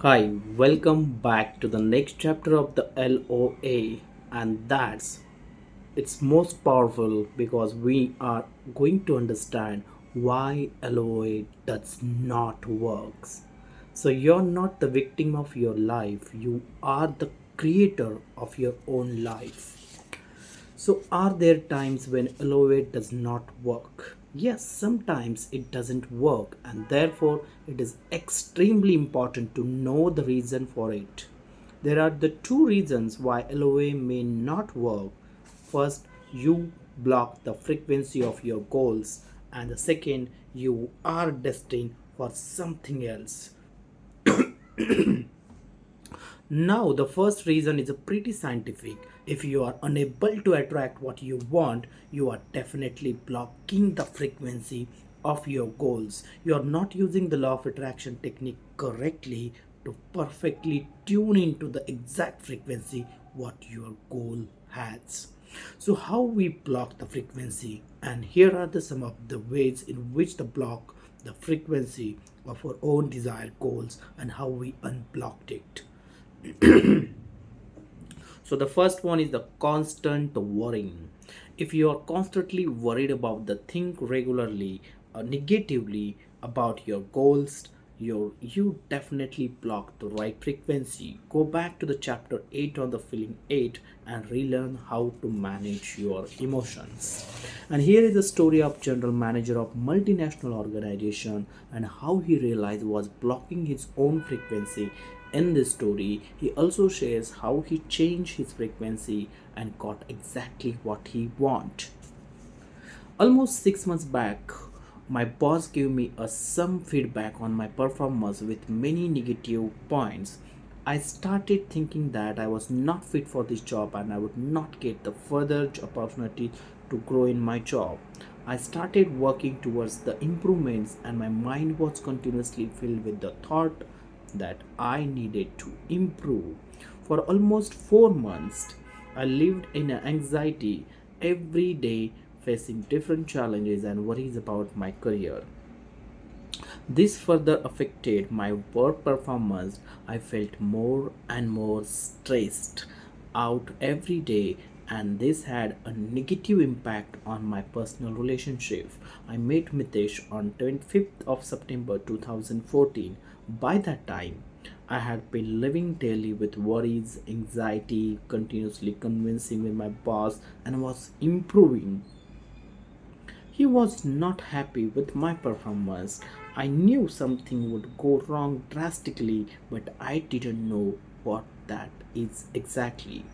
Hi, welcome back to the next chapter of the LOA, and it's most powerful because we are going to understand why LOA does not work. So you're not the victim of your life, you are the creator of your own life. So, are there times when LOA does not work? Yes, sometimes it doesn't work, and therefore it is extremely important to know the reason for it. There are the two reasons why LOA may not work. First, you block the frequency of your goals, and the second, you are destined for something else. Now, the first reason is a pretty scientific. If you are unable to attract what you want, you are definitely blocking the frequency of your goals. You are not using the law of attraction technique correctly to perfectly tune into the exact frequency what your goal has. So how we block the frequency, and here are some of the ways in which the block the frequency of our own desired goals and how we unblocked it. So the first one is the constant worrying. If you are constantly worried about the thing regularly or negatively about your goals, you definitely block the right frequency. Go back to the chapter 8 on the feeling 8 and relearn how to manage your emotions. And here is the story of general manager of multinational organization and how he realized was blocking his own frequency. In this story, he also shares how he changed his frequency and got exactly what he want. Almost 6 months back, my boss gave me some feedback on my performance with many negative points. I started thinking that I was not fit for this job and I would not get the further opportunity to grow in my job. I started working towards the improvements, and my mind was continuously filled with the thought that I needed to improve. For almost 4 months, I lived in anxiety every day, facing different challenges and worries about my career. This further affected my work performance. I felt more and more stressed out every day, and this had a negative impact on my personal relationship. I met Mitesh on 25th of September 2014. By that time, I had been living daily with worries, anxiety, continuously convincing with my boss, and was improving. He was not happy with my performance. I knew something would go wrong drastically, but I didn't know what that is exactly.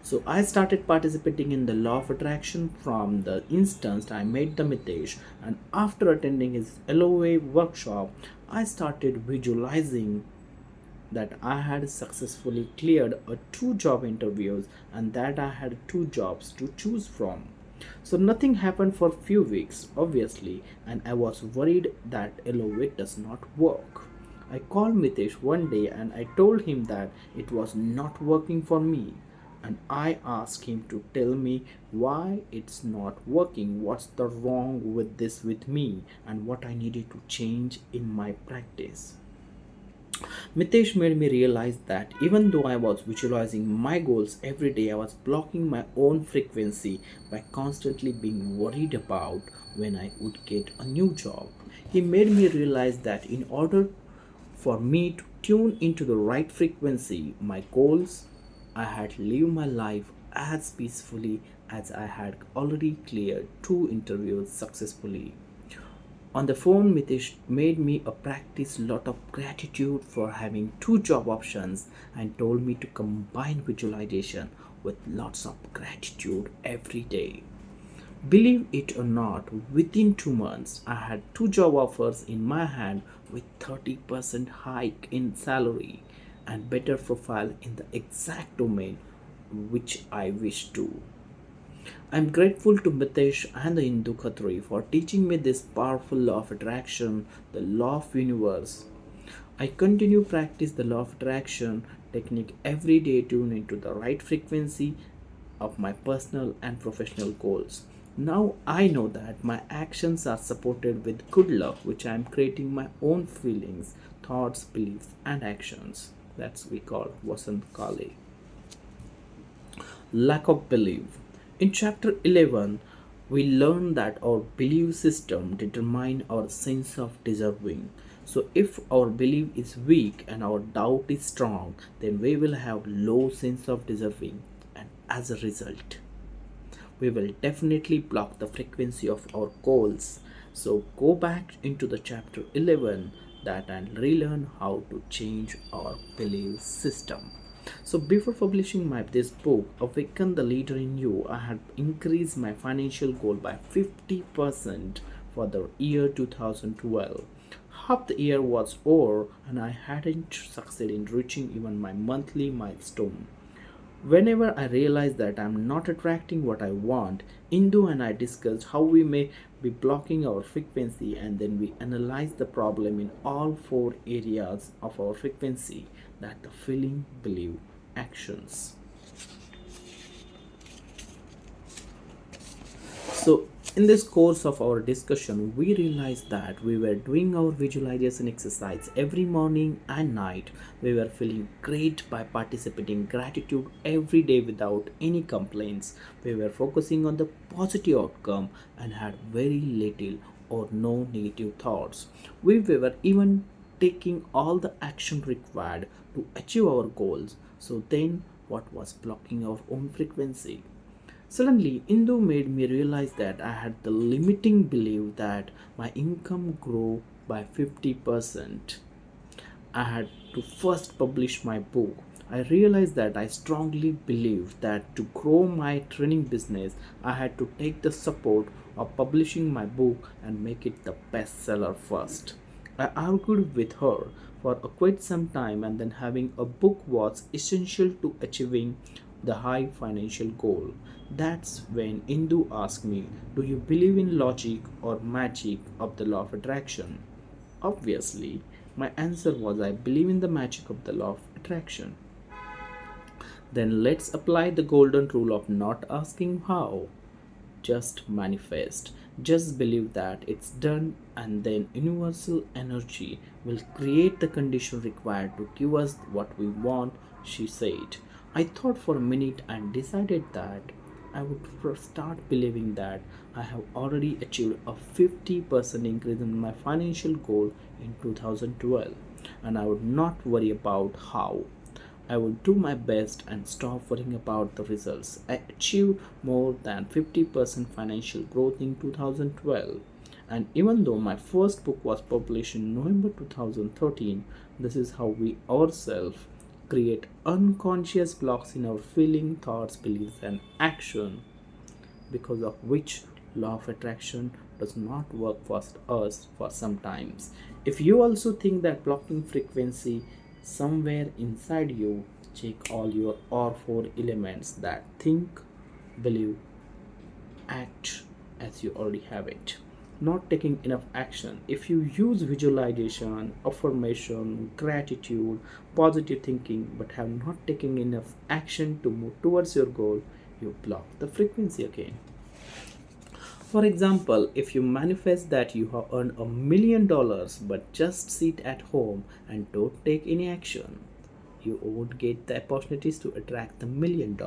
So I started participating in the law of attraction from the instant I met the Mitesh, and after attending his LOA workshop, I started visualizing that I had successfully cleared two job interviews and that I had two jobs to choose from. So nothing happened for few weeks, obviously, and I was worried that LOA does not work. I called Mitesh one day and I told him that it was not working for me. And I asked him to tell me why it's not working, what's the wrong with this with me, and what I needed to change in my practice. Mitesh made me realize that even though I was visualizing my goals every day, I was blocking my own frequency by constantly being worried about when I would get a new job. He made me realize that in order for me to tune into the right frequency, my goals, I had to live my life as peacefully as I had already cleared two interviews successfully. On the phone, Mitesh made me a practice lot of gratitude for having two job options and told me to combine visualization with lots of gratitude every day. Believe it or not, within 2 months, I had two job offers in my hand with 30% hike in salary and better profile in the exact domain which I wish to. I'm grateful to Mitesh and the Hindu Khatri for teaching me this powerful law of attraction, the law of universe. I continue practice the law of attraction technique every day tune into the right frequency of my personal and professional goals. Now I know that my actions are supported with good luck, which I am creating my own feelings, thoughts, beliefs, and actions. That's we call Vasant Kali. Lack of belief. In chapter 11, we learn that our belief system determine our sense of deserving. So if our belief is weak and our doubt is strong, then we will have low sense of deserving, and as a result we will definitely block the frequency of our goals. So go back into the chapter 11 that and relearn how to change our belief system. So before publishing my this book, Awaken the Leader in You, I had increased my financial goal by 50% for the year 2012. Half the year was over and I hadn't succeeded in reaching even my monthly milestone. Whenever I realize that I'm not attracting what I want, Indu and I discussed how we may be blocking our frequency, and then we analyze the problem in all four areas of our frequency, that the feeling, belief, actions. So, in this course of our discussion, we realized that we were doing our visualization exercise every morning and night. We were feeling great by participating gratitude every day without any complaints. We were focusing on the positive outcome and had very little or no negative thoughts. We were even taking all the action required to achieve our goals. So then what was blocking our own frequency? Suddenly, Indo made me realize that I had the limiting belief that my income grow by 50%. I had to first publish my book. I realized that I strongly believed that to grow my training business, I had to take the support of publishing my book and make it the bestseller first. I argued with her for quite some time, and then having a book was essential to achieving the high financial goal. That's when Indu asked me, do you believe in logic or magic of the law of attraction? Obviously, my answer was I believe in the magic of the law of attraction. Then let's apply the golden rule of not asking how. Just manifest. Just believe that it's done, and then universal energy will create the condition required to give us what we want, she said. I thought for a minute and decided that I would start believing that I have already achieved a 50% increase in my financial goal in 2012, and I would not worry about how. I will do my best and stop worrying about the results. I achieved more than 50% financial growth in 2012. And even though my first book was published in November 2013, this is how we ourselves create unconscious blocks in our feeling, thoughts, beliefs, and action, because of which law of attraction does not work for us for some times. If you also think that blocking frequency somewhere inside you, check all your or four elements, that think, believe, act, as you already have it. Not taking enough action. If you use visualization, affirmation, gratitude, positive thinking, but have not taken enough action to move towards your goal, you block the frequency again. For example, if you manifest that you have earned $1 million but just sit at home and don't take any action, you won't get the opportunities to attract the $1 million.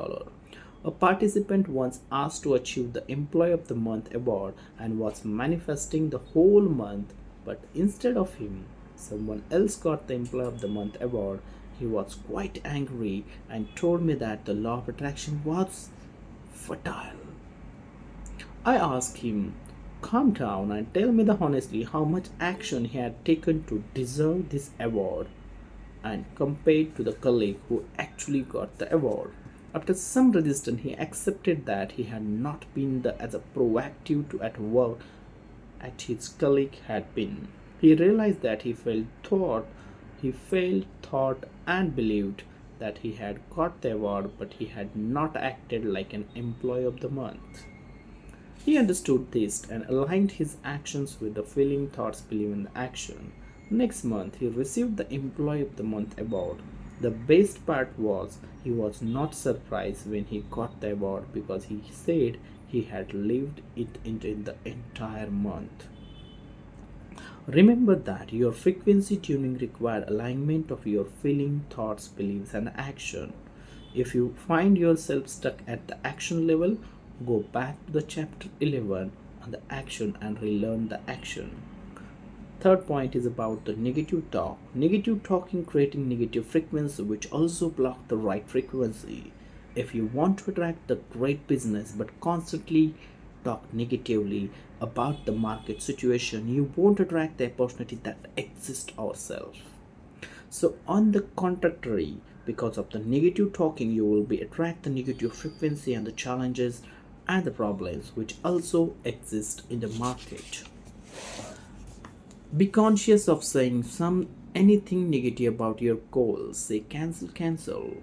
A participant once asked to achieve the Employee of the Month award and was manifesting the whole month, but instead of him, someone else got the Employee of the Month award. He was quite angry and told me that the law of attraction was fertile. I asked him, calm down and tell me the honestly how much action he had taken to deserve this award, and compared to the colleague who actually got the award. After some resistance, he accepted that he had not been as a proactive to at work as his colleague had been. He realized that he felt, thought, and believed that he had got the award, but he had not acted like an employee of the month. He understood this and aligned his actions with the feeling, thoughts, belief, and action. Next month, he received the Employee of the Month award. The best part was he was not surprised when he got the award, because he said he had lived it into the entire month. Remember that your frequency tuning requires alignment of your feeling, thoughts, beliefs, and action. If you find yourself stuck at the action level, go back to the chapter 11 on the action and relearn the action. Third point is about the negative talk. Negative talking creating negative frequency which also block the right frequency. If you want to attract the great business but constantly talk negatively about the market situation, you won't attract the opportunity that exists ourselves. So on the contrary, because of the negative talking, you will be attract the negative frequency and the challenges and the problems which also exist in the market. Be conscious of saying some anything negative about your goals. Say cancel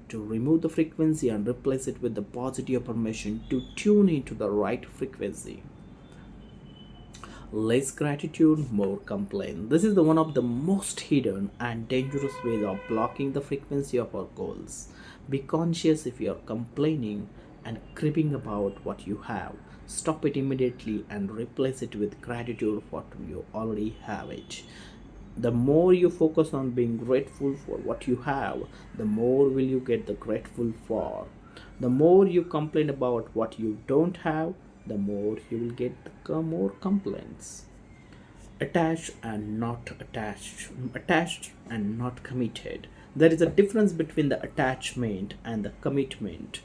to remove the frequency and replace it with the positive affirmation to tune into the right frequency. Less gratitude, more complaint. This is the one of the most hidden and dangerous ways of blocking the frequency of our goals. Be conscious if you are complaining and cribbing about what you have. Stop it immediately and replace it with gratitude for what you already have it. The more you focus on being grateful for what you have, the more will you get the grateful for. The more you complain about what you don't have, the more you will get the more complaints. Attached and not attached and not committed. There is a difference between the attachment and the commitment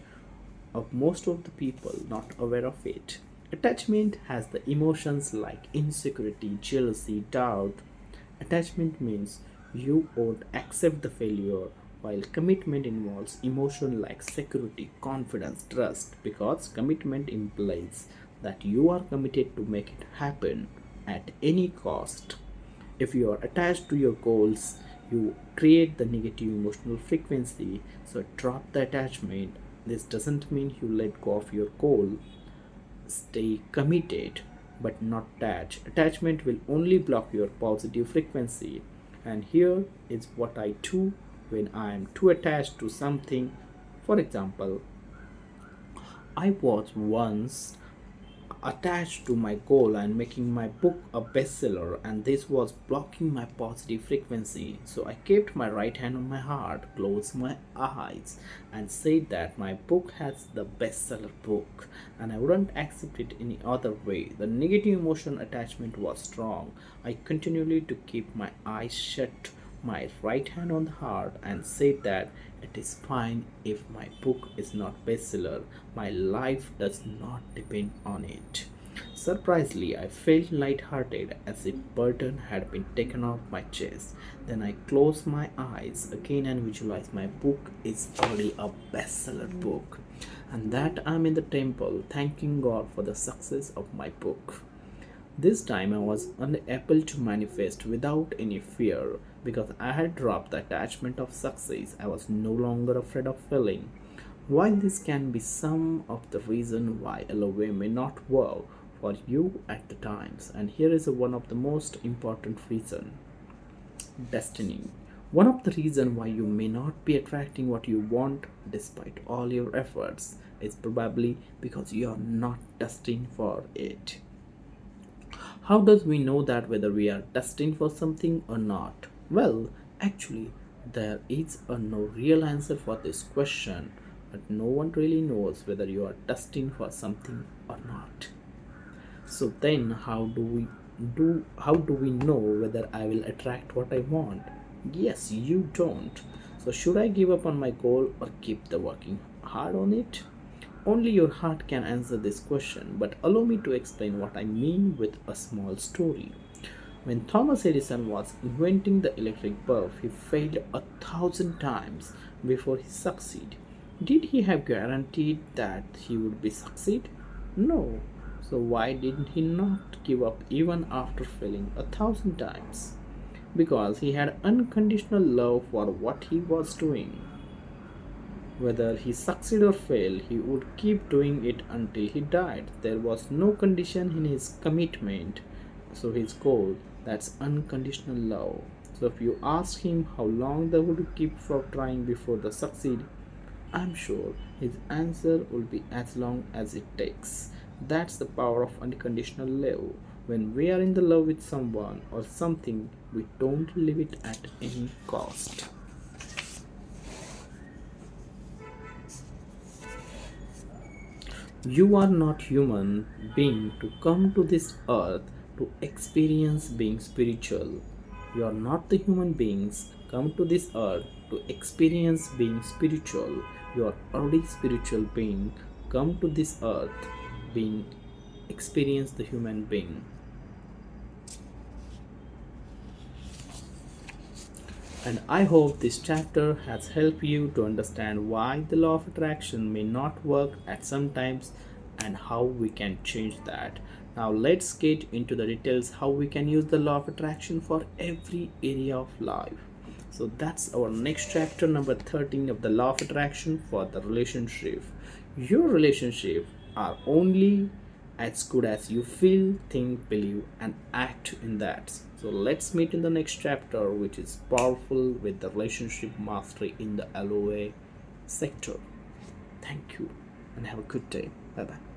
of most of the people not aware of it. Attachment has the emotions like insecurity, jealousy, doubt. Attachment means you won't accept the failure, while commitment involves emotion like security, confidence, trust, because commitment implies that you are committed to make it happen at any cost. If you are attached to your goals, you create the negative emotional frequency. So drop the attachment. This doesn't mean you let go of your goal. Stay committed but not attached. Attachment will only block your positive frequency. And here is what I do when I am too attached to something. For example, I was once attached to my goal and making my book a bestseller, and this was blocking my positive frequency. So I kept my right hand on my heart, closed my eyes, and said that my book has the bestseller book and I wouldn't accept it any other way. The negative emotion attachment was strong. I continually to keep my eyes shut, my right hand on the heart, and said that it is fine if my book is not bestseller. My life does not depend on it. Surprisingly, I felt lighthearted as if burden had been taken off my chest. Then I closed my eyes again and visualized my book is already a bestseller book, and that I'm in the temple thanking God for the success of my book. This time I was unable to manifest without any fear because I had dropped the attachment of success. I was no longer afraid of failing. While this can be some of the reason why LOA may not work for you at the times, and here is one of the most important reason: destiny. One of the reason why you may not be attracting what you want despite all your efforts is probably because you are not destined for it. How does we know that whether we are destined for something or not? Well, actually, there is a no real answer for this question, but no one really knows whether you are destined for something or not. So then how do we know whether I will attract what I want? Yes, you don't. So should I give up on my goal or keep the working hard on it? Only your heart can answer this question, but allow me to explain what I mean with a small story. When Thomas Edison was inventing the electric bulb, he failed 1,000 times before he succeeded. Did he have guaranteed that he would be succeed? No. So why did he not give up even after failing 1,000 times? Because he had unconditional love for what he was doing. Whether he succeed or fail, he would keep doing it until he died. There was no condition in his commitment. So his goal, that's unconditional love. So if you ask him how long they would keep for trying before they succeed, I'm sure his answer will be as long as it takes. That's the power of unconditional love. When we are in the love with someone or something, we don't live it at any cost. You are not human being to come to this earth to experience being spiritual. You are not the human beings come to this earth to experience being spiritual. You are already spiritual being come to this earth being experience the human being. And I hope this chapter has helped you to understand why the law of attraction may not work at some times and how we can change that. Now let's get into the details how we can use the law of attraction for every area of life. So that's our next chapter, number 13 of the law of attraction for the relationship. Your relationship are only as good as you feel, think, believe, and act in that. So let's meet in the next chapter, which is powerful with the relationship mastery in the LOA sector. Thank you and have a good day. Bye bye.